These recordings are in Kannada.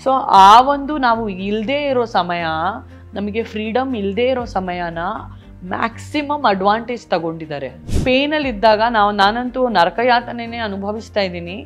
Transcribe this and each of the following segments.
ಸೊ ಆ ಒಂದು ನಾವು ಇಲ್ಲದೇ ಇರೋ ಸಮಯ, ನಮಗೆ ಫ್ರೀಡಮ್ ಇಲ್ಲದೇ ಇರೋ ಸಮಯನ ಮ್ಯಾಕ್ಸಿಮಮ್ ಅಡ್ವಾಂಟೇಜ್ ತಗೊಂಡಿದ್ದಾರೆ. ಪೇನಲ್ಲಿದ್ದಾಗ ನಾನಂತೂ ನರಕಯಾತನೆನೇ ಅನುಭವಿಸ್ತಾ ಇದ್ದೀನಿ.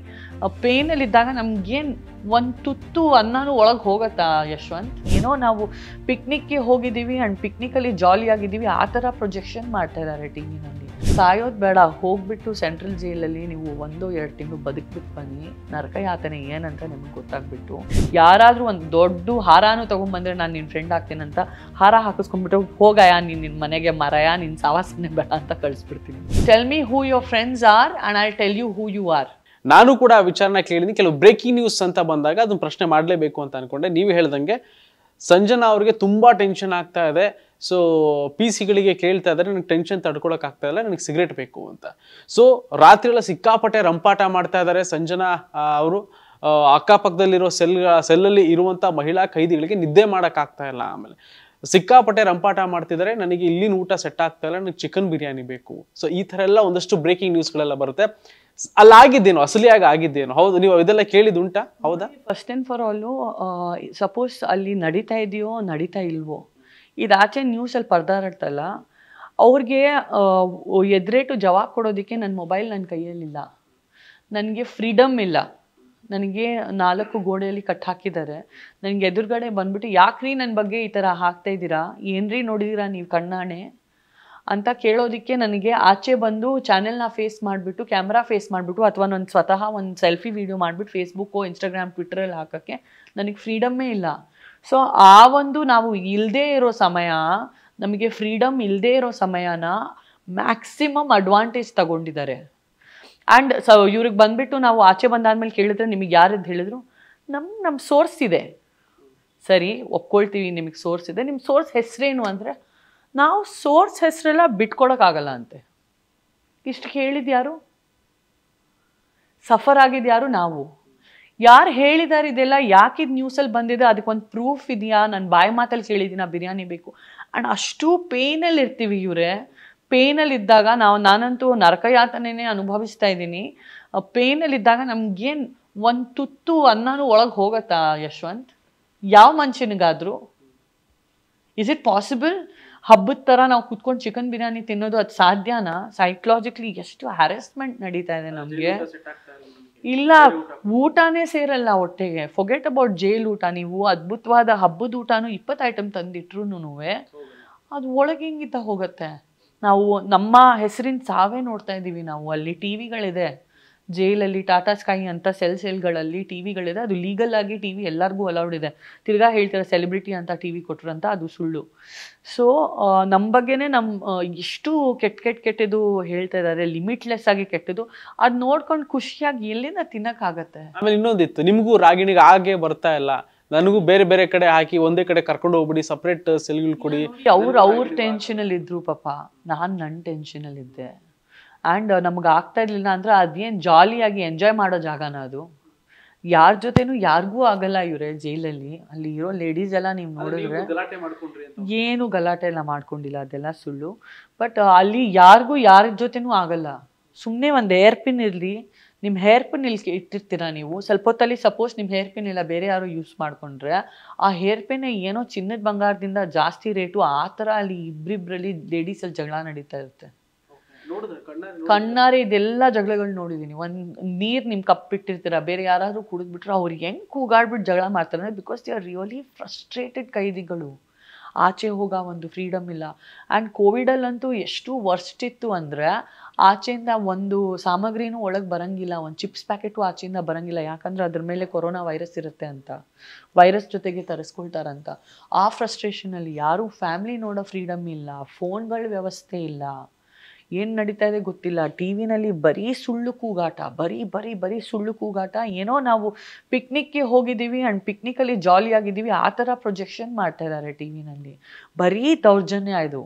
ಪೇನಲ್ಲಿದ್ದಾಗ ನಮ್ಗೇನು ಒಂದು ತುತ್ತು ಅನ್ನನೂ ಒಳಗೆ ಹೋಗತ್ತಾ ಯಶವಂತ್? ಏನೋ ನಾವು ಪಿಕ್ನಿಕ್ಗೆ ಹೋಗಿದ್ದೀವಿ ಆ್ಯಂಡ್ ಪಿಕ್ನಿಕಲ್ಲಿ ಜಾಲಿ ಆಗಿದ್ದೀವಿ ಆ ಥರ ಪ್ರೊಜೆಕ್ಷನ್ ಮಾಡ್ತಾ ಇದ್ದಾರೆ ಟಿ ವಿನಲ್ಲಿ. ಸಾಯೋದು ಬೇಡ, ಹೋಗ್ಬಿಟ್ಟು ಸೆಂಟ್ರಲ್ ಜೈಲಲ್ಲಿ ನೀವು 1-2 ತಿಂಗಳು ಬದುಕ್ಬಿಟ್ಟು ಬನ್ನಿ. ನರಕಯಾತನೆ ಏನಂತ ನಿಮ್ಗೆ ಗೊತ್ತಾಗ್ಬಿಟ್ಟು, ಯಾರಾದರೂ ಒಂದು ದೊಡ್ಡ ಹಾರಾನು ತೊಗೊಂಡ್ಬಂದ್ರೆ ನಾನು ನಿನ್ನ ಫ್ರೆಂಡ್ ಆಗ್ತೀನಂತ ಹಾರ ಹಾಕಿಸ್ಕೊಂಡ್ಬಿಟ್ಟು ಹೋಗಯ್ಯ ನೀನು ನಿನ್ನ ಮನೆಗೆ ಮರಯ, ನಿನ್ನ ಸಾವಾಸನೆ ಬೇಡ ಅಂತ ಕಳಿಸ್ಬಿಡ್ತೀನಿ. Tell me who your friends are and I tell you who you are. ನಾನು ಕೂಡ ಆ ವಿಚಾರನ ಕೇಳಿದ್ದೀನಿ. ಕೆಲವು ಬ್ರೇಕಿಂಗ್ ನ್ಯೂಸ್ ಅಂತ ಬಂದಾಗ ಅದನ್ನ ಪ್ರಶ್ನೆ ಮಾಡಲೇಬೇಕು ಅಂತ ಅನ್ಕೊಂಡೆ. ನೀವು ಹೇಳ್ದಂಗೆ ಸಂಜನಾ ಅವ್ರಿಗೆ ತುಂಬ ಟೆನ್ಷನ್ ಆಗ್ತಾ ಇದೆ. ಸೊ ಪಿಸಿಗಳಿಗೆ ಕೇಳ್ತಾ ಇದ್ದಾರೆ, ನನಗೆ ಟೆನ್ಷನ್ ತಡ್ಕೊಳಕ್ ಆಗ್ತಾ ಇಲ್ಲ, ನನಗೆ ಸಿಗರೇಟ್ ಬೇಕು ಅಂತ. ಸೊ ರಾತ್ರಿ ಎಲ್ಲ ಸಿಕ್ಕಾಪಟ್ಟೆ ರಂಪಾಟ ಮಾಡ್ತಾ ಇದ್ದಾರೆ ಸಂಜನಾ ಅವರು. ಅಕ್ಕಪಕ್ಕದಲ್ಲಿರೋ ಸೆಲ್ಲಲ್ಲಿ ಇರುವಂಥ ಮಹಿಳಾ ಖೈದಿಗಳಿಗೆ ನಿದ್ದೆ ಮಾಡೋಕ್ಕಾಗ್ತಾ ಇಲ್ಲ. ಆಮೇಲೆ ಸಿಕ್ಕಾಪಟ್ಟೆ ರಂಪಾಟ ಮಾಡ್ತಿದ್ದಾರೆ, ನನಗೆ ಇಲ್ಲಿನ ಊಟ ಸೆಟ್ ಆಗ್ತಾ ಇಲ್ಲ, ನನಗೆ ಚಿಕನ್ ಬಿರಿಯಾನಿ ಬೇಕು. ಸೊ ಈ ಥರ ಎಲ್ಲ ಒಂದಷ್ಟು ಬ್ರೇಕಿಂಗ್ ನ್ಯೂಸ್ಗಳೆಲ್ಲ ಬರುತ್ತೆ. ಅಲ್ಲಾಗಿದ್ದೇನೋ, ಅಸಲಿಯಾಗಿ ಆಗಿದ್ದೇನೋ? ಹೌದು, ನೀವು ಇದೆಲ್ಲ ಕೇಳಿದುಂಟಾ? ಹೌದಾ? First and for all, suppose ಅಲ್ಲಿ ನಡೀತಾ ಇದೆಯೋ ನಡೀತಾ ಇಲ್ವೋ, ಇದಾಚೆ ನ್ಯೂಸಲ್ಲಿ ಪರದಾಡ್ತಲ್ಲ, ಅವ್ರಿಗೆ ಎದುರೇಟು ಜವಾಬ್ ಕೊಡೋದಕ್ಕೆ ನನ್ನ ಮೊಬೈಲ್ ನನ್ನ ಕೈಯಲ್ಲಿಲ್ಲ, ನನಗೆ ಫ್ರೀಡಮ್ ಇಲ್ಲ, ನನಗೆ 4 ಗೋಡೆಯಲ್ಲಿ ಕಟ್ ಹಾಕಿದ್ದಾರೆ, ನನಗೆ ಎದುರುಗಡೆ ಬಂದ್ಬಿಟ್ಟು ಯಾಕ್ರಿ ನನ್ನ ಬಗ್ಗೆ ಈ ಥರ ಹಾಕ್ತಾ ಇದ್ದೀರಾ, ಏನ್ರಿ ನೋಡಿದ್ದೀರಾ ನೀವು ಕಣ್ಣಾಣೆ ಅಂತ ಕೇಳೋದಕ್ಕೆ ನನಗೆ ಆಚೆ ಬಂದು ಚಾನೆಲ್ನ ಫೇಸ್ ಮಾಡಿಬಿಟ್ಟು, ಕ್ಯಾಮ್ರಾ ಫೇಸ್ ಮಾಡಿಬಿಟ್ಟು, ಅಥವಾ ನಾನು ಸ್ವತಃ ಒಂದು ಸೆಲ್ಫಿ ವೀಡಿಯೋ ಮಾಡಿಬಿಟ್ಟು ಫೇಸ್ಬುಕ್ಕು, ಇನ್ಸ್ಟಾಗ್ರಾಮ್, ಟ್ವಿಟ್ರಲ್ಲಿ ಹಾಕೋಕ್ಕೆ ನನಗೆ ಫ್ರೀಡಮ್ಮೇ ಇಲ್ಲ. ಸೊ ಆ ಒಂದು ನಾವು ಇಲ್ಲದೇ ಇರೋ ಸಮಯ, ನಮಗೆ ಫ್ರೀಡಮ್ ಇಲ್ಲದೇ ಇರೋ ಸಮಯನ ಮ್ಯಾಕ್ಸಿಮಮ್ ಅಡ್ವಾಂಟೇಜ್ ತಗೊಂಡಿದ್ದಾರೆ. ಆ್ಯಂಡ್ ಇವ್ರಿಗೆ ಬಂದುಬಿಟ್ಟು ನಾವು ಆಚೆ ಬಂದಾದ್ಮೇಲೆ ಕೇಳಿದ್ರೆ ನಿಮಗೆ ಯಾರದ್ದು ಹೇಳಿದ್ರು, ನಮ್ಮ ಸೋರ್ಸ್ ಇದೆ, ಸರಿ ಒಪ್ಕೊಳ್ತೀವಿ ನಿಮಗೆ ಸೋರ್ಸ್ ಇದೆ, ನಿಮ್ಮ ಸೋರ್ಸ್ ಹೆಸರೇನು ಅಂದರೆ, ನಾವು ಸೋರ್ಸ್ ಹೆಸರೆಲ್ಲ ಬಿಟ್ಕೊಡೋಕ್ಕಾಗಲ್ಲ ಅಂತೆ. ಇಷ್ಟು ಕೇಳಿದ್ಯಾರು? ಸಫರ್ ಆಗಿದ್ಯಾರು? ನಾವು. ಯಾರು ಹೇಳಿದ್ದಾರೆ ಇದೆಲ್ಲ, ಯಾಕಿದು ನ್ಯೂಸಲ್ಲಿ ಬಂದಿದೆ, ಅದಕ್ಕೊಂದು ಪ್ರೂಫ್ ಇದೆಯಾ? ನಾನು ಬಾಯಿ ಮಾತಲ್ಲಿ ಕೇಳಿದ್ದೀನ ಬಿರಿಯಾನಿ ಬೇಕು ಆ್ಯಂಡ್ ಅಷ್ಟು ಪೇನಲ್ಲಿ ಇರ್ತೀವಿ ಇವರೇ. ಪೇನಲ್ಲಿದ್ದಾಗ ನಾನಂತೂ ನರಕಯಾತನೆನೇ ಅನುಭವಿಸ್ತಾ ಇದ್ದೀನಿ. ಪೇನಲ್ಲಿದ್ದಾಗ ನಮ್ಗೇನು ಒಂದು ತುತ್ತು ಅನ್ನನೂ ಒಳಗೆ ಹೋಗತ್ತಾ ಯಶವಂತ್? ಯಾವ ಮನುಷ್ಯನಿಗಾದರೂ ಇಸ್ ಇಟ್ ಪಾಸಿಬಲ್? ಹಬ್ಬದ ಥರ ನಾವು ಕೂತ್ಕೊಂಡು ಚಿಕನ್ ಬಿರಿಯಾನಿ ತಿನ್ನೋದು ಅದು ಸಾಧ್ಯನಾ? ಸೈಕಲಾಜಿಕಲಿ ಎಷ್ಟು ಹ್ಯಾರೆಸ್ಮೆಂಟ್ ನಡೀತಾ ಇದೆ ನಮಗೆ. ಇಲ್ಲ, ಊಟನೇ ಸೇರಲ್ಲ ಹೊಟ್ಟೆಗೆ. ಫೊಗೆಟ್ ಅಬೌಟ್ ಜೈಲ್ ಊಟ, ನೀವು ಅದ್ಭುತವಾದ ಹಬ್ಬದ ಊಟನೂ 20 ಐಟಮ್ ತಂದಿಟ್ರು ಅದು ಒಳಗೆ ಹೆಂಗಿತ್ತ ಹೋಗುತ್ತೆ. ನಾವು ನಮ್ಮ ಹೆಸರಿನ ಸಾವೇ ನೋಡ್ತಾ ಇದ್ದೀವಿ. ನಾವು ಅಲ್ಲಿ ಟಿ ವಿಗಳಿದೆ ಜೈಲಲ್ಲಿ, ಟಾಟಾ ಸ್ಕೈ ಅಂತ ಸೆಲ್ಗಳಲ್ಲಿ ಟಿ ವಿಗಳಿದೆ. ಅದು ಲೀಗಲ್ ಆಗಿ ಟಿ ವಿ ಎಲ್ಲರಿಗೂ ಅಲೌಡ್ ಇದೆ. ತಿರ್ಗಾ ಹೇಳ್ತಾರೆ ಸೆಲೆಬ್ರಿಟಿ ಅಂತ ಟಿ ವಿ ಕೊಟ್ರಂತ, ಅದು ಸುಳ್ಳು. ಸೊ ನಮ್ಮ ಬಗ್ಗೆನೇ ಎಷ್ಟು ಕೆಟ್ಟದು ಹೇಳ್ತಾ ಇದ್ದಾರೆ, ಲಿಮಿಟ್ಲೆಸ್ ಆಗಿ ಕೆಟ್ಟದು. ಅದು ನೋಡ್ಕೊಂಡು ಖುಷಿಯಾಗಿ ಎಲ್ಲಿಂದ ತಿನ್ನಕ್ಕಾಗತ್ತೆ? ಆಮೇಲೆ ಇನ್ನೊಂದಿತ್ತು, ನಿಮಗೂ ರಾಗಿಣಿಗೆ ಹಾಗೆ ಬರ್ತಾ ಇಲ್ಲ, ನನಗೂ ಬೇರೆ ಬೇರೆ ಕಡೆ ಹಾಕಿ ಒಂದೇ ಕಡೆ ಕರ್ಕೊಂಡು ಹೋಗ್ಬಿಡಿ, ಸಪ್ರೇಟ್ ಸೆಲ್ಗಳು ಕೊಡಿ. ಅವ್ರ ಟೆನ್ಷನಲ್ಲಿ ಇದ್ರು ಪಾಪ, ನಾನು ನನ್ನ ಟೆನ್ಷನಲ್ಲಿದ್ದೆ. ಆ್ಯಂಡ್ ನಮ್ಗೆ ಆಗ್ತಾ ಇರ್ಲಿಲ್ಲ ಅಂದರೆ ಅದೇನು ಜಾಲಿಯಾಗಿ ಎಂಜಾಯ್ ಮಾಡೋ ಜಾಗನ ಅದು. ಯಾರ ಜೊತೆನೂ ಯಾರಿಗೂ ಆಗಲ್ಲ ಇವರೇ ಜೈಲಲ್ಲಿ. ಅಲ್ಲಿ ಇರೋ ಲೇಡೀಸ್ ಎಲ್ಲ ನೀವು ನೋಡಿದ್ರೆ ಏನು ಗಲಾಟೆ ಎಲ್ಲ ಮಾಡ್ಕೊಂಡಿಲ್ಲ, ಅದೆಲ್ಲ ಸುಳ್ಳು. ಬಟ್ ಅಲ್ಲಿ ಯಾರಿಗೂ ಯಾರ ಜೊತೆನೂ ಆಗಲ್ಲ. ಸುಮ್ಮನೆ ಒಂದು ಹೇರ್ ಪಿನ್ ಇರಲಿ, ನಿಮ್ಮ ಹೇರ್ ಪಿನ್ ಇಲ್ಲಿ ಇಟ್ಟಿರ್ತೀರ ನೀವು, ಸ್ವಲ್ಪ ಹೊತ್ತಲ್ಲಿ ಸಪೋಸ್ ನಿಮ್ಮ ಹೇರ್ ಪಿನ್ ಇಲ್ಲ ಬೇರೆ ಯಾರು ಯೂಸ್ ಮಾಡಿಕೊಂಡ್ರೆ, ಆ ಹೇರ್ ಪಿನ್ ಏನೋ ಚಿನ್ನದ ಬಂಗಾರದಿಂದ ಜಾಸ್ತಿ ರೇಟು, ಆ ಥರ ಅಲ್ಲಿ ಇಬ್ಬರಿಬ್ಬರಲ್ಲಿ ಲೇಡೀಸಲ್ಲಿ ಜಗಳ ನಡೀತಾ ಇರುತ್ತೆ. ಕಣ್ಣಾರೆ ಇದೆಲ್ಲ ಜಗಳಗಳು ನೋಡಿದ್ದೀನಿ. ಒಂದು ನೀರು ನಿಮ್ಮ ಕಪ್ಪಿಟ್ಟಿರ್ತೀರ, ಬೇರೆ ಯಾರಾದರೂ ಕುಡಿದ್ಬಿಟ್ರೆ ಅವ್ರು ಹೆಂಗೆ ಕೂಗಾಡ್ಬಿಟ್ಟು ಜಗಳ ಮಾಡ್ತಾರೆ ಅಂದರೆ, because they are really frustrated ಖೈದಿಗಳು. ಆಚೆ ಹೋಗೋ ಒಂದು ಫ್ರೀಡಮ್ ಇಲ್ಲ. ಆ್ಯಂಡ್ ಕೋವಿಡಲ್ಲಂತೂ ಎಷ್ಟು ವರ್ಸ್ಟ್ ಇತ್ತು ಅಂದರೆ, ಆಚೆಯಿಂದ ಒಂದು ಸಾಮಗ್ರಿನೂ ಒಳಗೆ ಬರೋಂಗಿಲ್ಲ, ಒಂದು ಚಿಪ್ಸ್ ಪ್ಯಾಕೆಟು ಆಚೆಯಿಂದ ಬರೋಂಗಿಲ್ಲ, ಯಾಕಂದರೆ ಅದ್ರ ಮೇಲೆ ಕೊರೋನಾ ವೈರಸ್ ಇರುತ್ತೆ ಅಂತ, ವೈರಸ್ ಜೊತೆಗೆ ತರಿಸ್ಕೊಳ್ತಾರಂತ. ಆ ಫ್ರಸ್ಟ್ರೇಷನಲ್ಲಿ ಯಾರೂ ಫ್ಯಾಮ್ಲಿ ನೋಡೋ ಫ್ರೀಡಮ್ ಇಲ್ಲ, ಫೋನ್ಗಳ ವ್ಯವಸ್ಥೆ ಇಲ್ಲ, ಏನು ನಡೀತಾ ಇದೆ ಗೊತ್ತಿಲ್ಲ. ಟಿ ವಿನಲ್ಲಿ ಬರೀ ಸುಳ್ಳು ಕೂಗಾಟ, ಬರೀ ಸುಳ್ಳು ಕೂಗಾಟ. ಏನೋ ನಾವು ಪಿಕ್ನಿಕ್ಗೆ ಹೋಗಿದ್ದೀವಿ ಆ್ಯಂಡ್ ಪಿಕ್ನಿಕಲ್ಲಿ ಜಾಲಿ ಆಗಿದ್ದೀವಿ ಆ ಥರ ಪ್ರೊಜೆಕ್ಷನ್ ಮಾಡ್ತಾ ಇದ್ದಾರೆ ಟಿ ವಿನಲ್ಲಿ. ಬರೀ ದೌರ್ಜನ್ಯ ಇದು,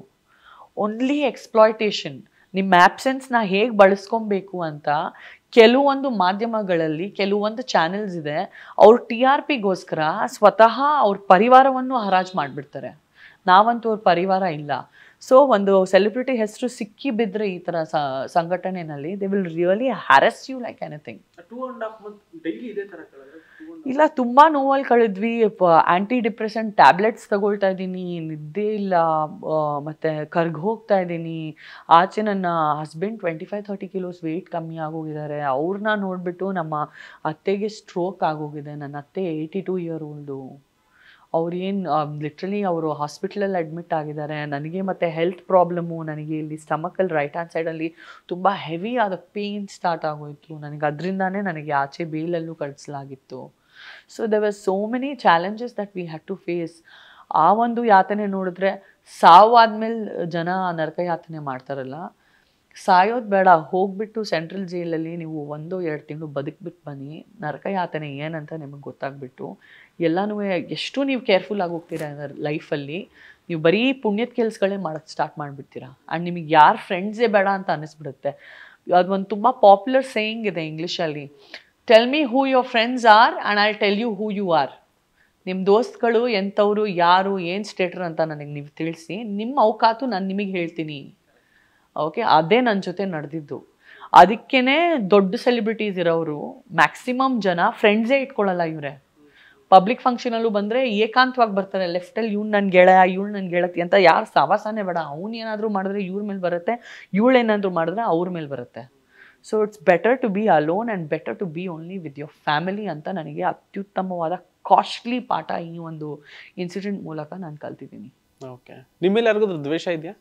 ಓನ್ಲಿ ಎಕ್ಸ್ಪ್ಲಾಯ್ಟೇಷನ್. ನಿಮ್ಮ ಆ್ಯಬ್ಸೆನ್ಸ್ನ ಹೇಗೆ ಬಳಸ್ಕೊಬೇಕು ಅಂತ ಕೆಲವೊಂದು ಮಾಧ್ಯಮಗಳಲ್ಲಿ ಕೆಲವೊಂದು ಚಾನೆಲ್ಸ್ ಇದೆ, ಅವ್ರ TRPಗೋಸ್ಕರ ಸ್ವತಃ ಅವ್ರ ಪರಿವಾರವನ್ನು ಹರಾಜು ಮಾಡಿಬಿಡ್ತಾರೆ. ನಾವಂತೂ ಅವ್ರ ಪರಿವಾರ ಇಲ್ಲ. ಸೊ ಒಂದು ಸೆಲೆಬ್ರಿಟಿ ಹೆಸರು ಸಿಕ್ಕಿ ಬಿದ್ದರೆ ಈ ಥರ ಸಂಘಟನೆಯಲ್ಲಿ they will really harass you like anything. 2.5 months daily ಇದೇ ಥರ ಕಳೆದ್ರೆ ಇಲ್ಲ, ತುಂಬ ನೋವಲ್ಲಿ ಕಳೆದ್ವಿ. ಆ್ಯಂಟಿ ಡಿಪ್ರೆಸೆಂಟ್ ಟ್ಯಾಬ್ಲೆಟ್ಸ್ ತಗೊಳ್ತಾ ಇದ್ದೀನಿ, ನಿದ್ದೆ ಇಲ್ಲ, ಮತ್ತು ಕರ್ಗ್ ಹೋಗ್ತಾ ಇದ್ದೀನಿ. ಆಚೆ ನನ್ನ ಹಸ್ಬೆಂಡ್ 25-30 kilos ವೆಯ್ಟ್ ಕಮ್ಮಿ ಆಗೋಗಿದ್ದಾರೆ. ಅವ್ರನ್ನ ನೋಡಿಬಿಟ್ಟು ನಮ್ಮ ಅತ್ತೆಗೆ ಸ್ಟ್ರೋಕ್ ಆಗೋಗಿದೆ. ನನ್ನ ಅತ್ತೆ 82 year old. ಅವ್ರೇನು ಲಿಟ್ರಲಿ ಅವರು ಹಾಸ್ಪಿಟ್ಲಲ್ಲಿ ಅಡ್ಮಿಟ್ ಆಗಿದ್ದಾರೆ. ನನಗೆ ಮತ್ತು ಹೆಲ್ತ್ ಪ್ರಾಬ್ಲಮ್ಮು, ನನಗೆ ಇಲ್ಲಿ ಸ್ಟಮಕಲ್ಲಿ ರೈಟ್ ಹ್ಯಾಂಡ್ ಸೈಡಲ್ಲಿ ತುಂಬ ಹೆವಿ ಆದ ಪೇಯ್ನ್ ಸ್ಟಾರ್ಟ್ ಆಗೋಯಿತು ನನಗೆ. ಅದರಿಂದಾನೇ ನನಗೆ ಆಚೆ ಬೇಲಲ್ಲೂ ಕಳಿಸಲಾಗಿತ್ತು. So there were so many challenges that we had to face. ಆ ಒಂದು ಯಾತನೆ ನೋಡಿದ್ರೆ, ಸಾವಾದ್ಮೇಲೆ ಜನ ನರಕ ಯಾತನೆ ಮಾಡ್ತಾರಲ್ಲ, ಸಾಯೋದು ಬೇಡ, ಹೋಗ್ಬಿಟ್ಟು ಸೆಂಟ್ರಲ್ ಜೈಲಲ್ಲಿ ನೀವು 1-2 ತಿಂಗಳು ಬದುಕ್ಬಿಟ್ಟು ಬನ್ನಿ. ನರಕ ಯಾತನೆ ಏನಂತ ನಿಮಗೆ ಗೊತ್ತಾಗ್ಬಿಟ್ಟು ಎಲ್ಲನೂ ಎಷ್ಟು ನೀವು ಕೇರ್ಫುಲ್ ಆಗಿ ಹೋಗ್ತೀರಾ ಲೈಫಲ್ಲಿ, ನೀವು ಬರೀ ಪುಣ್ಯದ ಕೆಲಸಗಳೇ ಮಾಡೋಕ್ಕೆ ಸ್ಟಾರ್ಟ್ ಮಾಡಿಬಿಡ್ತೀರಾ. ಆ್ಯಂಡ್ ನಿಮಗೆ ಯಾರು ಫ್ರೆಂಡ್ಸೇ ಬೇಡ ಅಂತ ಅನ್ನಿಸ್ಬಿಡುತ್ತೆ. ಅದೊಂದು ತುಂಬ ಪಾಪ್ಯುಲರ್ ಸೇಯಿಂಗ್ ಇದೆ ಇಂಗ್ಲೀಷಲ್ಲಿ, tell me who your friends are and I tell you who you are. ನಿಮ್ಮ ದೋಸ್ತಗಳು ಎಂಥವ್ರು, ಯಾರು, ಏನು ಸ್ಟೇಟರ್ ಅಂತ ನನಗೆ ನೀವು ತಿಳಿಸಿ, ನಿಮ್ಮ ಅವಕಾತು ನಾನು ನಿಮಗೆ ಹೇಳ್ತೀನಿ. ಓಕೆ, ಅದೇ ನನ್ನ ಜೊತೆ ನಡೆದಿದ್ದು. ಅದಕ್ಕೇ ದೊಡ್ಡ ಸೆಲೆಬ್ರಿಟೀಸ್ ಇರೋರು ಮ್ಯಾಕ್ಸಿಮಮ್ ಜನ ಫ್ರೆಂಡ್ಸೇ ಇಟ್ಕೊಳ್ಳಲ್ಲ. ಇವರೇ ಪಬ್ಲಿಕ್ ಫಂಕ್ಷನಲ್ಲೂ ಬಂದರೆ ಏಕಾಂತವಾಗಿ ಬರ್ತಾರೆ. ಲೆಫ್ಟಲ್ಲಿ ಇವ್ನು ನನ್ನ ಗೆಳೆಯ, ಇವಳು ನನ್ನ ಗೆಳತಿ ಅಂತ ಯಾರು ಸವಾಸನೇ ಬೇಡ. ಅವ್ನು ಏನಾದರೂ ಮಾಡಿದ್ರೆ ಇವ್ರ ಮೇಲೆ ಬರುತ್ತೆ, ಇವಳು ಏನಾದರೂ ಮಾಡಿದ್ರೆ ಅವ್ರ ಮೇಲೆ ಬರುತ್ತೆ. So it's better to be alone and better to be only with your family ಅಂತ ನನಗೆ ಅತ್ಯುತ್ತಮವಾದ ಕಾಸ್ಟ್ಲಿ ಪಾಠ ಈ ಒಂದು ಇನ್ಸಿಡೆಂಟ್ ಮೂಲಕ ನಾನು ಕಲ್ತಿದ್ದೀನಿ. ಓಕೆ, ನಿಮ್ಮೇಲೆ ಯಾರಿಗಾದ್ರೂ ದ್ವೇಷ ಇದೆಯಾ?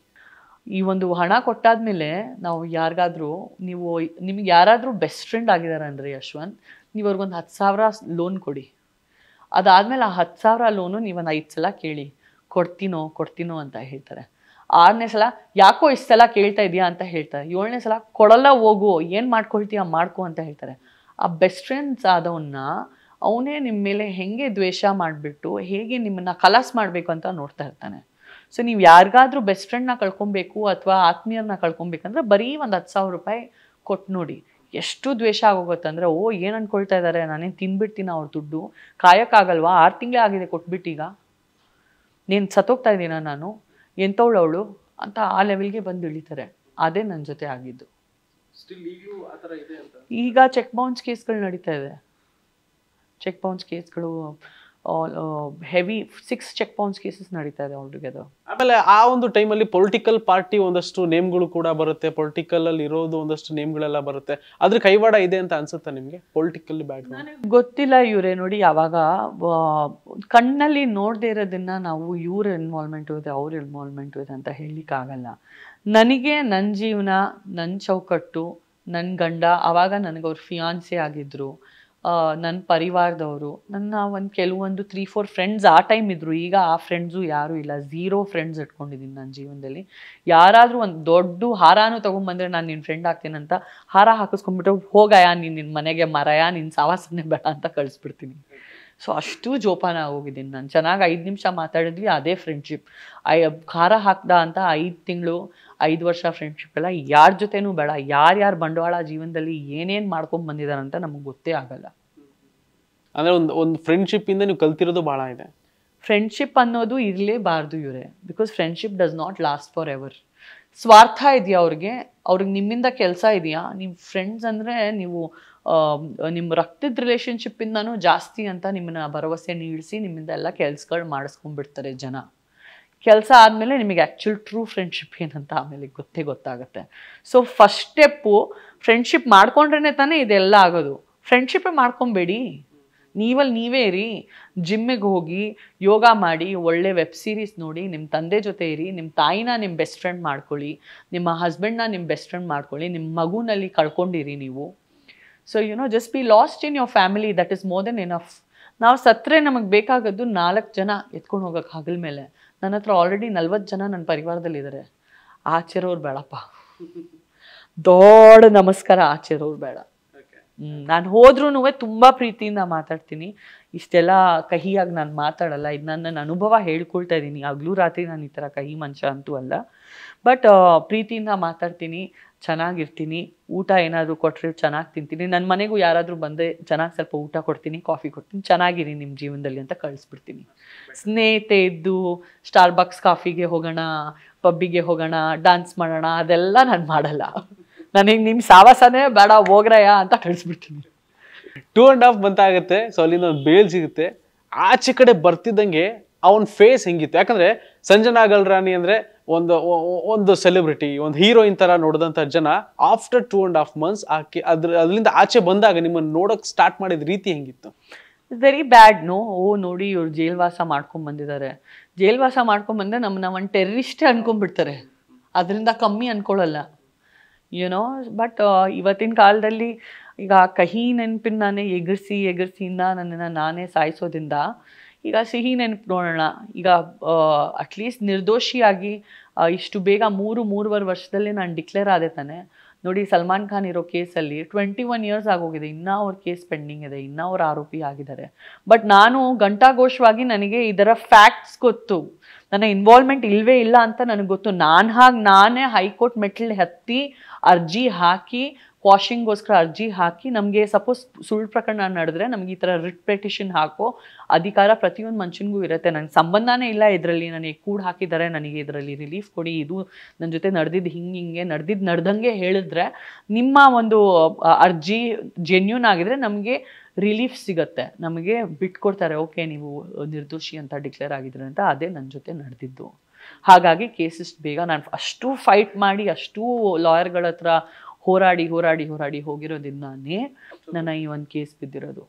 ಈ ಒಂದು ಹಣ ಕೊಟ್ಟಾದ್ಮೇಲೆ ನಾವು ಯಾರಿಗಾದ್ರೂ, ನಿಮ್ಗೆ ಯಾರಾದರೂ ಬೆಸ್ಟ್ ಫ್ರೆಂಡ್ ಆಗಿದ್ದಾರೆ ಅಂದರೆ ಯಶ್ವಂತ್, ನೀವು ಅವ್ರಿಗೊಂದು 10,000 ಲೋನ್ ಕೊಡಿ. ಅದಾದಮೇಲೆ ಆ 10,000 ಲೋನು ನೀವೊಂದು 5 ಸಲ ಕೇಳಿ, ಕೊಡ್ತೀನೋ ಅಂತ ಹೇಳ್ತಾರೆ. 6ನೇ ಸಲ ಯಾಕೋ ಇಷ್ಟು ಸಲ ಕೇಳ್ತಾ ಇದೆಯಾ ಅಂತ ಹೇಳ್ತಾರೆ. 7ನೇ ಸಲ ಕೊಡಲ್ಲ, ಹೋಗು, ಏನು ಮಾಡ್ಕೊಳ್ತೀಯ ಮಾಡ್ಕೊ ಅಂತ ಹೇಳ್ತಾರೆ. ಆ ಬೆಸ್ಟ್ ಫ್ರೆಂಡ್ಸ್ ಆದವನ್ನ ಅವನೇ ನಿಮ್ಮ ಮೇಲೆ ಹೇಗೆ ದ್ವೇಷ ಮಾಡಿಬಿಟ್ಟು ಹೇಗೆ ನಿಮ್ಮನ್ನು ಖಲಾಸ್ ಮಾಡಬೇಕು ಅಂತ ನೋಡ್ತಾ ಇರ್ತಾನೆ. ಸೊ ನೀವು ಯಾರಿಗಾದ್ರೂ ಬೆಸ್ಟ್ ಫ್ರೆಂಡ್ನ ಕಳ್ಕೊಬೇಕು ಅಥವಾ ಆತ್ಮೀಯರನ್ನ ಕಳ್ಕೊಬೇಕಂದ್ರೆ ಬರೀ ಒಂದು 10,000 ರೂಪಾಯಿ ಕೊಟ್ಟು ನೋಡಿ, ಎಷ್ಟು ದ್ವೇಷ ಆಗೋಗುತ್ತಂದರೆ, ಏನು ಅಂದ್ಕೊಳ್ತಾ ಇದ್ದಾರೆ, ನಾನೇನು ತಿನ್ಬಿಡ್ತೀನಿ ಅವ್ರ ದುಡ್ಡು, ಕಾಯಕ್ಕಾಗಲ್ವಾ, 6 ತಿಂಗಳೇ ಆಗಿದೆ ಕೊಟ್ಬಿಟ್ಟೀಗ, ನೀನು ಸತ್ತೋಗ್ತಾ ಇದ್ದೀನ ನಾನು, ಎಂಥವಳು ಅವಳು ಅಂತ ಆ ಲೆವೆಲ್ಗೆ ಬಂದು ಇಳಿತಾರೆ. ಅದೇ ನನ್ನ ಜೊತೆ ಆಗಿದ್ದು. ಈಗ ಚೆಕ್ ಬೌನ್ಸ್ ಕೇಸ್ಗಳು ನಡೀತಾ ಇದೆ. ಚೆಕ್ ಬೌನ್ಸ್ ಕೇಸ್ಗಳು ಹೆವಿ 6 ಚೆಕ್ ಬೌನ್ಸ್ ಕೇಸಸ್ ನಡೀತಾ ಇದೆ ಆಲ್ಟುಗೆದರ್. ಆಮೇಲೆ ಆ ಒಂದು ಟೈಮಲ್ಲಿ ಪೊಲಿಟಿಕಲ್ ಪಾರ್ಟಿ ಒಂದಷ್ಟು ನೇಮ್ಗಳು ಕೂಡ ಬರುತ್ತೆ, ಪೊಲಿಟಿಕಲ್ ಅಲ್ಲಿ ಇರೋದು ಒಂದಷ್ಟು ನೇಮ್ಗಳೆಲ್ಲ ಬರುತ್ತೆ. ಅದ್ರ ಕೈವಾಡ ಇದೆ ಅಂತ ಅನ್ಸುತ್ತಾ ನಿಮಗೆ? ಪೊಲಿಟಿಕಲ್ ಬ್ಯಾಕ್ ನನಗೆ ಗೊತ್ತಿಲ್ಲ ಇವರೇ ನೋಡಿ, ಯಾವಾಗ ಕಣ್ಣಲ್ಲಿ ನೋಡದೇ ಇರೋದನ್ನ ನಾವು ಇವ್ರ ಇನ್ವಾಲ್ವ್ಮೆಂಟ್ ಇದೆ ಅವ್ರ ಇನ್ವಾಲ್ವ್ಮೆಂಟ್ ಇದೆ ಅಂತ ಹೇಳಲಿಕ್ಕಾಗಲ್ಲ. ನನಗೆ ನನ್ನ ಜೀವನ, ನನ್ನ ಚೌಕಟ್ಟು, ನನ್ನ ಗಂಡ, ಆವಾಗ ನನಗೆ ಅವ್ರ ಫಿಯಾನ್ಸೆ ಆಗಿದ್ರು, ನನ್ನ ಪರಿವಾರದವರು, ನನ್ನ ಕೆಲವೊಂದು 3-4 ಫ್ರೆಂಡ್ಸ್ ಆ ಟೈಮ್ ಇದ್ದರು. ಈಗ ಆ ಫ್ರೆಂಡ್ಸು ಯಾರೂ ಇಲ್ಲ, 0 ಫ್ರೆಂಡ್ಸ್ ಇಟ್ಕೊಂಡಿದ್ದೀನಿ ನನ್ನ ಜೀವನದಲ್ಲಿ. ಯಾರಾದರೂ ಒಂದು ದೊಡ್ಡ ಹಾರಾನು ತೊಗೊಂಬಂದರೆ ನಾನು ನಿನ್ನ ಫ್ರೆಂಡ್ ಆಗ್ತೀನಂತ ಹಾರ ಹಾಕಿಸ್ಕೊಂಡ್ಬಿಟ್ಟು ಹೋಗಯ್ಯ ನಿನ್ನ ಮನೆಗೆ ಮರಯ, ನಿನ್ನ ಸಾವಾಸನೆ ಬೇಡ ಅಂತ ಕಳಿಸ್ಬಿಡ್ತೀನಿ. ಸೊ ಅಷ್ಟು ಜೋಪಾನ ಹೋಗಿದ್ದೀನಿ ನಾನು. ಚೆನ್ನಾಗಿ 5 ನಿಮಿಷ ಮಾತಾಡಿದ್ವಿ, ಅದೇ ಫ್ರೆಂಡ್ಶಿಪ್. ಖಾರ ಹಾಕ್ದ ಅಂತ 5 ತಿಂಗಳು 5 ವರ್ಷ ಫ್ರೆಂಡ್ಶಿಪ್ ಎಲ್ಲ ಯಾರ ಜೊತೆನೂ ಬೇಡ. ಯಾರ್ಯಾರು ಬಂಡವಾಳ ಜೀವನದಲ್ಲಿ ಏನೇನು ಮಾಡ್ಕೊಂಡು ಬಂದಿದ್ದಾರಂತ ನಮಗೆ ಗೊತ್ತೇ ಆಗಲ್ಲ. ಅಂದರೆ ಒಂದು ಫ್ರೆಂಡ್ಶಿಪ್ಪಿಂದ ನೀವು ಕಲ್ತಿರೋದು ಭಾಳ ಇದೆ. ಫ್ರೆಂಡ್ಶಿಪ್ ಅನ್ನೋದು ಇರಲೇಬಾರ್ದು ಇವರೇ, because friendship does not last for ever. ಸ್ವಾರ್ಥ ಇದೆಯಾ ಅವ್ರಿಗೆ ನಿಮ್ಮಿಂದ ಕೆಲಸ ಇದೆಯಾ? ನಿಮ್ಮ ಫ್ರೆಂಡ್ಸ್ ಅಂದರೆ ನೀವು ನಿಮ್ಮ ರಕ್ತದ ರಿಲೇಷನ್ಶಿಪ್ಪಿಂದನೂ ಜಾಸ್ತಿ ಅಂತ ನಿಮ್ಮನ್ನ ಭರವಸೆ ನೀಡಿಸಿ ನಿಮ್ಮಿಂದ ಎಲ್ಲ ಕೆಲಸಗಳು ಮಾಡಿಸ್ಕೊಂಡ್ಬಿಡ್ತಾರೆ ಜನ. ಕೆಲಸ ಆದಮೇಲೆ ನಿಮಗೆ ಆ್ಯಕ್ಚುಲ್ ಟ್ರೂ ಫ್ರೆಂಡ್ಶಿಪ್ ಏನಂತ ಆಮೇಲೆ ಗೊತ್ತಾಗುತ್ತೆ. ಸೊ ಫಸ್ಟ್ ಸ್ಟೆಪ್ಪು ಫ್ರೆಂಡ್ಶಿಪ್ ಮಾಡ್ಕೊಂಡ್ರೇ ತಾನೇ ಇದೆಲ್ಲ ಆಗೋದು. ಫ್ರೆಂಡ್ಶಿಪ್ಪೇ ಮಾಡ್ಕೊಬೇಡಿ, ನೀವೇ ಇರಿ, ಜಿಮ್ಮಿಗೆ ಹೋಗಿ ಯೋಗ ಮಾಡಿ, ಒಳ್ಳೆ ವೆಬ್ ಸೀರೀಸ್ ನೋಡಿ, ನಿಮ್ಮ ತಂದೆ ಜೊತೆ ಇರಿ, ನಿಮ್ಮ ತಾಯಿನ ನಿಮ್ಮ ಬೆಸ್ಟ್ ಫ್ರೆಂಡ್ ಮಾಡ್ಕೊಳ್ಳಿ, ನಿಮ್ಮ ಹಸ್ಬೆಂಡ್ನ ನಿಮ್ಮ ಬೆಸ್ಟ್ ಫ್ರೆಂಡ್ ಮಾಡ್ಕೊಳ್ಳಿ, ನಿಮ್ಮ ಮಗುನಲ್ಲಿ ಕಳ್ಕೊಂಡಿರಿ ನೀವು. So just B lost in your family, that is more than enough. ನಾವು ಸತ್ತರೆ ನಮಗೆ ಬೇಕಾಗದ್ದು 4 ಜನ ಎತ್ಕೊಂಡು ಹೋಗೋಕೆ ಹಗಲ ಮೇಲೆ. ನನ್ನ ಹತ್ರ ಆಲ್ರೆಡಿ 40 ಜನ ನನ್ನ ಪರಿವಾರದಲ್ಲಿದ್ದಾರೆ. ಆಚೆರೋರು ಬೇಡಪ್ಪ, ದೊಡ್ಡ ನಮಸ್ಕಾರ, ಆಚೆರೋರು ಬೇಡ. ನಾನು ಹೋದ್ರೂ ತುಂಬ ಪ್ರೀತಿಯಿಂದ ಮಾತಾಡ್ತೀನಿ. ಇಷ್ಟೆಲ್ಲ ಕಹಿಯಾಗಿ ನಾನು ಮಾತಾಡಲ್ಲ. ಇದು ನನ್ನ ಅನುಭವ ಹೇಳ್ಕೊಳ್ತಾ ಇದ್ದೀನಿ. ಹಗಲು ರಾತ್ರಿ ನಾನು ಈ ಥರ ಕಹಿ ಮನುಷ್ಯ ಅಂತೂ ಅಲ್ಲ. ಬಟ್ ಪ್ರೀತಿಯಿಂದ ಮಾತಾಡ್ತೀನಿ, ಚೆನ್ನಾಗಿರ್ತೀನಿ, ಊಟ ಏನಾದರೂ ಕೊಟ್ಟರೆ ಚೆನ್ನಾಗಿ ತಿಂತೀನಿ, ನನ್ನ ಮನೆಗೂ ಯಾರಾದರೂ ಬಂದರೆ ಚೆನ್ನಾಗಿ ಸ್ವಲ್ಪ ಊಟ ಕೊಡ್ತೀನಿ, ಕಾಫಿ ಕೊಡ್ತೀನಿ, ಚೆನ್ನಾಗಿರಿ ನಿಮ್ಮ ಜೀವನದಲ್ಲಿ ಅಂತ ಕಳಿಸ್ಬಿಡ್ತೀನಿ. ಸ್ನೇಹಿತೆ ಇದ್ದು ಸ್ಟಾರ್ಬಕ್ಸ್ ಕಾಫಿಗೆ ಹೋಗೋಣ, ಪಬ್ಬಿಗೆ ಹೋಗೋಣ, ಡ್ಯಾನ್ಸ್ ಮಾಡೋಣ, ಅದೆಲ್ಲ ನಾನು ಮಾಡಲ್ಲ. ನನಗೆ ನಿಮ್ಮ ಸಾವಾಸನೇ ಬೇಡ ಹೋಗ್ರಯ್ಯ ಅಂತ ಕಳಿಸ್ಬಿಡ್ತೀನಿ. 2.5 month ಆಗುತ್ತೆ. ಸೊ ಅಲ್ಲಿಂದ ಒಂದು ಬೇಲ್ ಸಿಗುತ್ತೆ. ಆಚೆ ಕಡೆ ಬರ್ತಿದ್ದಂಗೆ ಅವನ ಫೇಸ್ ಹೆಂಗಿತ್ತು? ಯಾಕಂದ್ರೆ ಸಂಜನಾ ಗಲ್ರಾನಿ ಅಂದ್ರೆ ಒಂದು ಸೆಲೆಬ್ರಿಟಿ, ಒಂದು ಹೀರೋಯಿನ್ ತರ ನೋಡಿದಂತ ಜನ ಆಫ್ಟರ್ 2.5 months ಅದರಿಂದ ಆಚೆ ಬಂದಾಗ ನಿಮ್ಮನ್ನು ನೋಡಕ್ ಸ್ಟಾರ್ಟ್ ಮಾಡಿದ ರೀತಿ ಹೆಂಗಿತ್ತು? Very bad. ನೋಡಿ ಇವ್ರು ಜೈಲ್ವಾಸ ಮಾಡ್ಕೊಂಡ್ ಬಂದಿದ್ದಾರೆ, ಜೈಲ್ವಾಸ ಮಾಡ್ಕೊಂಡ್ ಬಂದ್ರೆ ನಮ್ಮನ್ನ ಒಂದು ಟೆರರಿಸ್ಟೇ ಅನ್ಕೊಂಡ್ಬಿಡ್ತಾರೆ, ಅದರಿಂದ ಕಮ್ಮಿ ಅನ್ಕೊಳ್ಳಲ್ಲ ಯುನೋ. ಬಟ್ ಇವತ್ತಿನ ಕಾಲದಲ್ಲಿ ಈಗ ಕಹಿ ನೆನಪಿನ ನಾನೇ ಎಗರ್ಸಿಯಿಂದ ನನ್ನನ್ನು ನಾನೇ ಸಾಯಿಸೋದ್ರಿಂದ ಈಗ ಸಿಹಿ ನೆನಪು ನೋಡೋಣ. ಈಗ ಅಟ್ಲೀಸ್ಟ್ ನಿರ್ದೋಷಿಯಾಗಿ ಇಷ್ಟು ಬೇಗ 3.5 ವರ್ಷದಲ್ಲೇ ನಾನು ಡಿಕ್ಲೇರ್ ಆದೆ ತಾನೆ. ನೋಡಿ, ಸಲ್ಮಾನ್ ಖಾನ್ ಇರೋ ಕೇಸಲ್ಲಿ 21 years ಆಗೋಗಿದೆ, ಇನ್ನೂ ಅವ್ರ ಕೇಸ್ ಪೆಂಡಿಂಗ್ ಇದೆ, ಇನ್ನೂ ಅವ್ರ ಆರೋಪಿ ಆಗಿದ್ದಾರೆ. ಬಟ್ ನಾನು ಘಂಟಾಘೋಷವಾಗಿ ನನಗೆ ಇದರ ಫ್ಯಾಕ್ಟ್ಸ್ ಗೊತ್ತು, ನನ್ನ ಇನ್ವಾಲ್ವ್ಮೆಂಟ್ ಇಲ್ಲವೇ ಇಲ್ಲ ಅಂತ ನನಗೆ ಗೊತ್ತು. ನಾನೇ ಹೈಕೋರ್ಟ್ ಮೆಟ್ಲು ಹತ್ತಿ ಅರ್ಜಿ ಹಾಕಿ, ವಾಷಿಂಗ್ಗೋಸ್ಕರ ಅರ್ಜಿ ಹಾಕಿ, ನಮಗೆ ಸಪೋಸ್ ಸುಳ್ಳು ಪ್ರಕರಣ ನಡೆದ್ರೆ ನಮ್ಗೆ ಈ ಥರ ರಿಟ್ ಪೆಟಿಷನ್ ಹಾಕೋ ಅಧಿಕಾರ ಪ್ರತಿಯೊಂದು ಮನುಷ್ಯನಿಗೂ ಇರುತ್ತೆ. ನನಗೆ ಸಂಬಂಧನೇ ಇಲ್ಲ ಇದರಲ್ಲಿ, ನನಗೆ ಕೂಡ ಹಾಕಿದ್ದಾರೆ, ನನಗೆ ಇದರಲ್ಲಿ ರಿಲೀಫ್ ಕೊಡಿ, ಇದು ನನ್ನ ಜೊತೆ ನಡೆದಿದ್ದು ಹಿಂಗೆ ನಡೆದಂಗೆ ಹೇಳಿದ್ರೆ ನಿಮ್ಮ ಒಂದು ಅರ್ಜಿ ಜೆನ್ಯೂನ್ ಆಗಿದ್ರೆ ನಮಗೆ ರಿಲೀಫ್ ಸಿಗುತ್ತೆ, ನಮಗೆ ಬಿಟ್ಕೊಡ್ತಾರೆ. ಓಕೆ, ನೀವು ನಿರ್ದೋಷಿ ಅಂತ ಡಿಕ್ಲೇರ್ ಆಗಿದ್ರೆ ಅಂತ. ಅದೇ ನನ್ನ ಜೊತೆ ನಡೆದಿದ್ದು. ಹಾಗಾಗಿ ಕೇಸಸ್ ಬೇಗ ನಾನು ಅಷ್ಟು ಫೈಟ್ ಮಾಡಿ, ಅಷ್ಟು ಲಾಯರ್ಗಳ ಹತ್ರ ಹೋರಾಡಿ ಹೋಗಿರೋದ್ರಿಂದಾನೇ ನನ್ನ ಈ ಒಂದು ಕೇಸ್ ಬಿದ್ದಿರೋದು.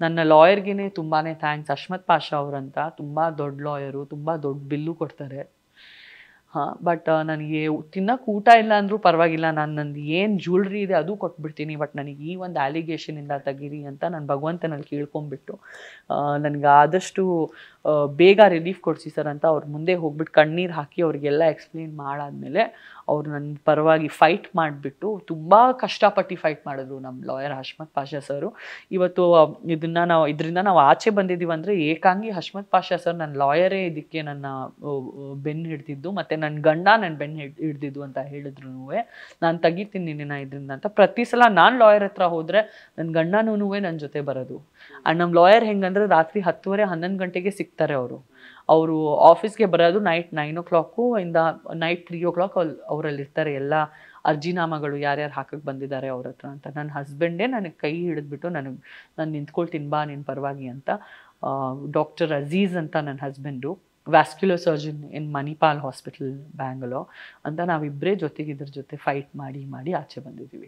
ನನ್ನ ಲಾಯರ್ಗೆ ತುಂಬಾ ಥ್ಯಾಂಕ್ಸ್. ಅಶ್ಮತ್ ಪಾಷಾ ಅವರಂತ ತುಂಬ ದೊಡ್ಡ ಲಾಯರು, ತುಂಬ ದೊಡ್ಡ ಬಿಲ್ಲು ಕೊಡ್ತಾರೆ. ಬಟ್ ನನಗೆ ತಿನ್ನಕ್ಕೆ ಊಟ ಇಲ್ಲ ಅಂದರೂ ಪರವಾಗಿಲ್ಲ, ನಂದು ಏನು ಜ್ಯುವೆಲ್ರಿ ಇದೆ ಅದು ಕೊಟ್ಬಿಡ್ತೀನಿ, ಬಟ್ ನನಗೆ ಈ ಒಂದು ಅಲಿಗೇಷನಿಂದ ತೆಗೀರಿ ಅಂತ ನಾನು ಭಗವಂತನಲ್ಲಿ ಕೇಳ್ಕೊಂಬಿಟ್ಟು ನನಗೆ ಆದಷ್ಟು ಬೇಗ ರಿಲೀಫ್ ಕೊಡಿಸಿ ಸರ್ ಅಂತ ಅವ್ರ ಮುಂದೆ ಹೋಗ್ಬಿಟ್ಟು ಕಣ್ಣೀರು ಹಾಕಿ ಅವ್ರಿಗೆಲ್ಲ ಎಕ್ಸ್ಪ್ಲೇನ್ ಮಾಡಾದ್ಮೇಲೆ ಅವರು ನನ್ನ ಪರವಾಗಿ ಫೈಟ್ ಮಾಡಿಬಿಟ್ಟು ತುಂಬ ಕಷ್ಟಪಟ್ಟು ಫೈಟ್ ಮಾಡಿದ್ರು ನಮ್ಮ ಲಾಯರ್ ಹಶ್ಮತ್ ಪಾಷಾ ಸರು. ಇವತ್ತು ಇದರಿಂದ ನಾವು ಆಚೆ ಬಂದಿದ್ದೀವಿ ಅಂದರೆ ಏಕಾಂಗಿ ಹಶ್ಮತ್ ಪಾಷಾ ಸರ್ ನನ್ನ ಲಾಯರೇ ಇದಕ್ಕೆ ನನ್ನ ಬೆನ್ನು ಹಿಡ್ದಿದ್ದು, ಮತ್ತು ನನ್ನ ಗಂಡ ನನ್ನ ಬೆನ್ನು ಹಿಡ್ದಿದ್ದು ಅಂತ ಹೇಳಿದ್ರು. ನಾನು ತೆಗಿತೀನಿ ನಿನ್ನ ಇದರಿಂದ ಅಂತ. ಪ್ರತಿ ಸಲ ನಾನು ಲಾಯರ್ ಹತ್ರ ಹೋದರೆ ನನ್ನ ಗಂಡನೂ ನನ್ನ ಜೊತೆ ಬರೋದು. ಆ್ಯಂಡ್ ನಮ್ಮ ಲಾಯರ್ ಹೆಂಗಂದ್ರೆ ರಾತ್ರಿ 10:30-11 ಗಂಟೆಗೆ ಸಿಗ್ತಾರೆ. ಅವರು ಆಫೀಸ್ಗೆ ಬರೋದು ನೈಟ್ 9 o'clock ಇಂದ ನೈಟ್ 3 o'clock ಅವರಲ್ಲಿ ಇರ್ತಾರೆ. ಎಲ್ಲ ಅರ್ಜಿನಾಮಗಳು ಯಾರ್ಯಾರು ಹಾಕಕ್ಕೆ ಬಂದಿದ್ದಾರೆ ಅವ್ರ ಹತ್ರ ಅಂತ. ನನ್ನ ಹಸ್ಬೆಂಡೇ ನನಗೆ ಕೈ ಹಿಡಿದ್ಬಿಟ್ಟು ನಾನು ನಿಂತ್ಕೊಳ್ತೀನಿ ಬಾ ನಿನ್ನ ಪರವಾಗಿ ಅಂತ. ಡಾಕ್ಟರ್ ಅಜೀಜ್ ಅಂತ ನನ್ನ ಹಸ್ಬೆಂಡು, ವ್ಯಾಸ್ಕ್ಯುಲರ್ ಸರ್ಜನ್ ಇನ್ ಮಣಿಪಾಲ್ ಹಾಸ್ಪಿಟಲ್ ಬ್ಯಾಂಗ್ಳೂರ್ ಅಂತ. ನಾವಿಬ್ಬರೇ ಇದ್ರ ಜೊತೆ ಫೈಟ್ ಮಾಡಿ ಆಚೆ ಬಂದಿದ್ದೀವಿ.